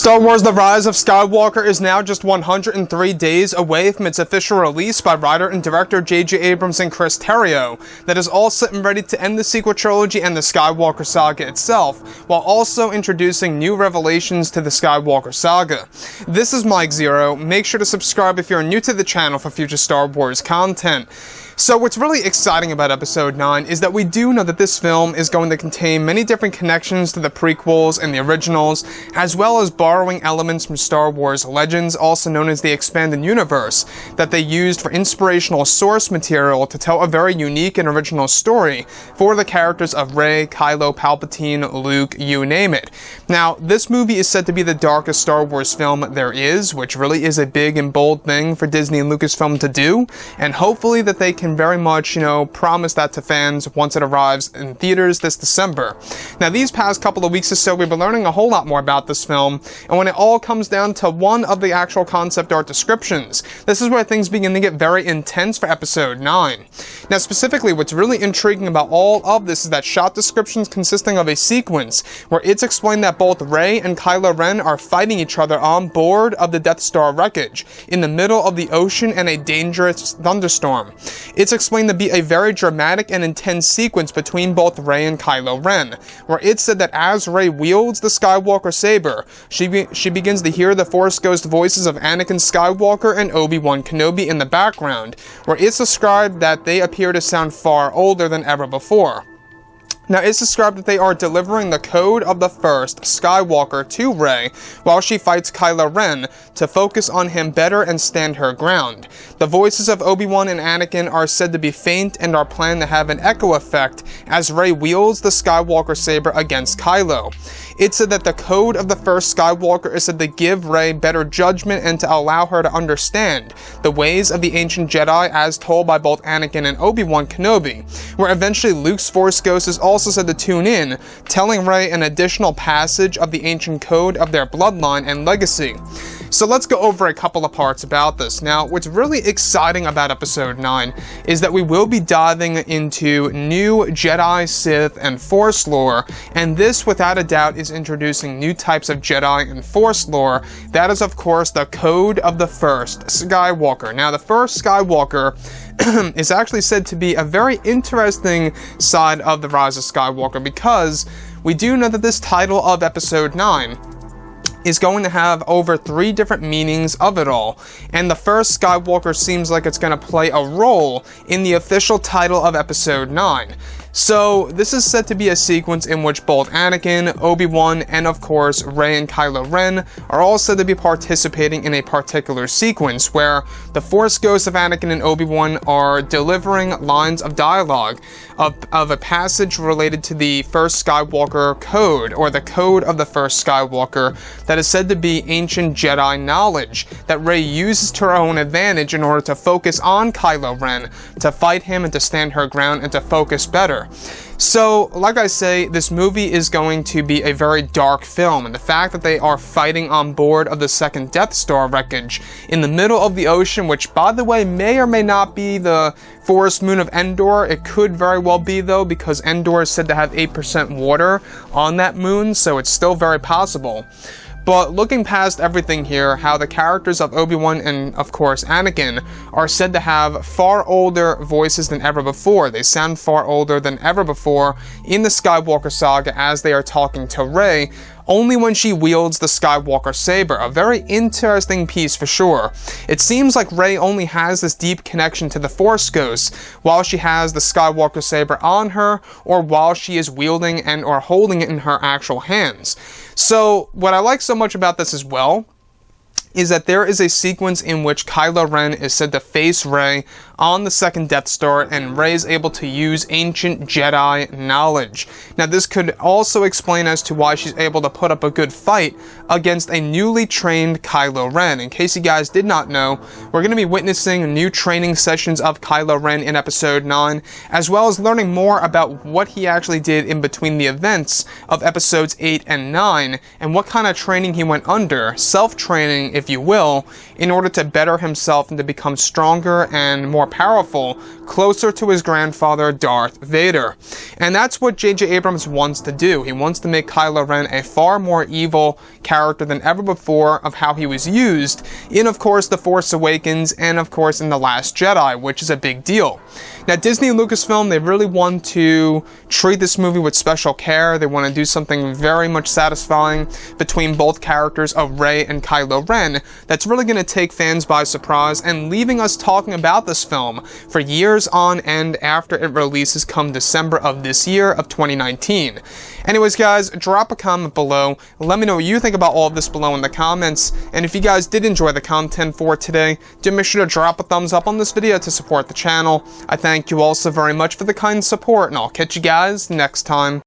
Star Wars The Rise of Skywalker is now just 103 days away from its official release by writer and director J.J. Abrams and Chris Terrio, that is all set and ready to end the sequel trilogy and the Skywalker saga itself, while also introducing new revelations to the Skywalker saga. This is Mike Zero. Make sure to subscribe if you're new to the channel for future Star Wars content. So what's really exciting about Episode 9 is that we do know that this film is going to contain many different connections to the prequels and the originals, as well as borrowing elements from Star Wars Legends, also known as the Expanded Universe, that they used for inspirational source material to tell a very unique and original story for the characters of Rey, Kylo, Palpatine, Luke, you name it. Now, this movie is said to be the darkest Star Wars film there is, which really is a big and bold thing for Disney and Lucasfilm to do, and hopefully that they can very much, promise that to fans once it arrives in theaters this December. Now, these past couple of weeks or so, we've been learning a whole lot more about this film, and when it all comes down to one of the actual concept art descriptions, this is where things begin to get very intense for Episode 9. Now, specifically, what's really intriguing about all of this is that shot descriptions consisting of a sequence where it's explained that both Rey and Kylo Ren are fighting each other on board of the Death Star wreckage, in the middle of the ocean in a dangerous thunderstorm. It's explained to be a very dramatic and intense sequence between both Rey and Kylo Ren, where it's said that as Rey wields the Skywalker saber, she begins to hear the Force Ghost voices of Anakin Skywalker and Obi-Wan Kenobi in the background, where it's described that they appear to sound far older than ever before. Now, it's described that they are delivering the code of the first Skywalker to Rey while she fights Kylo Ren to focus on him better and stand her ground. The voices of Obi-Wan and Anakin are said to be faint and are planned to have an echo effect as Rey wields the Skywalker saber against Kylo. It's said that the code of the first Skywalker is said to give Rey better judgment and to allow her to understand the ways of the ancient Jedi as told by both Anakin and Obi-Wan Kenobi, where eventually Luke's Force Ghost is also said to tune in, telling Rey an additional passage of the ancient code of their bloodline and legacy. So let's go over a couple of parts about this. Now, what's really exciting about Episode 9 is that we will be diving into new Jedi, Sith, and Force lore, and this, without a doubt, is introducing new types of Jedi and Force lore. That is, of course, the code of the first Skywalker. Now, the first Skywalker is actually said to be a very interesting side of The Rise of Skywalker, because we do know that this title of Episode 9 is going to have over 3 different meanings of it all, and the first Skywalker seems like it's going to play a role in the official title of Episode 9. So, this is said to be a sequence in which both Anakin, Obi-Wan, and of course Rey and Kylo Ren are all said to be participating in a particular sequence where the Force Ghosts of Anakin and Obi-Wan are delivering lines of dialogue of a passage related to the first Skywalker code, or the code of the first Skywalker, that is said to be ancient Jedi knowledge that Rey uses to her own advantage in order to focus on Kylo Ren, to fight him and to stand her ground and to focus better. So, like I say, this movie is going to be a very dark film, and the fact that they are fighting on board of the second Death Star wreckage in the middle of the ocean, which, by the way, may or may not be the forest moon of Endor. It could very well be, though, because Endor is said to have 8% water on that moon, so it's still very possible. But looking past everything here, how the characters of Obi-Wan and, of course, Anakin are said to have far older voices than ever before. They sound far older than ever before in the Skywalker saga as they are talking to Rey, only when she wields the Skywalker saber. A very interesting piece for sure. It seems like Rey only has this deep connection to the Force Ghosts while she has the Skywalker saber on her, or while she is wielding and or holding it in her actual hands. So, what I like so much about this as well is that there is a sequence in which Kylo Ren is said to face Rey on the second Death Star, and Rey is able to use ancient Jedi knowledge. Now, this could also explain as to why she's able to put up a good fight against a newly trained Kylo Ren. In case you guys did not know, we're going to be witnessing new training sessions of Kylo Ren in Episode 9, as well as learning more about what he actually did in between the events of Episodes 8 and 9, and what kind of training he went under, self-training, if you will, in order to better himself and to become stronger and more powerful closer to his grandfather, Darth Vader. And that's what J.J. Abrams wants to do. He wants to make Kylo Ren a far more evil character than ever before of how he was used in, of course, The Force Awakens and, of course, in The Last Jedi, which is a big deal. Now, Disney and Lucasfilm, they really want to treat this movie with special care. They want to do something very much satisfying between both characters of Rey and Kylo Ren that's really going to take fans by surprise and leaving us talking about this film for years on end after it releases come December of this year of 2019. Anyways, guys, drop a comment below. Let me know what you think about all of this below in the comments. And if you guys did enjoy the content for today, do make sure to drop a thumbs up on this video to support the channel. I thank you all so very much for the kind support, and I'll catch you guys next time.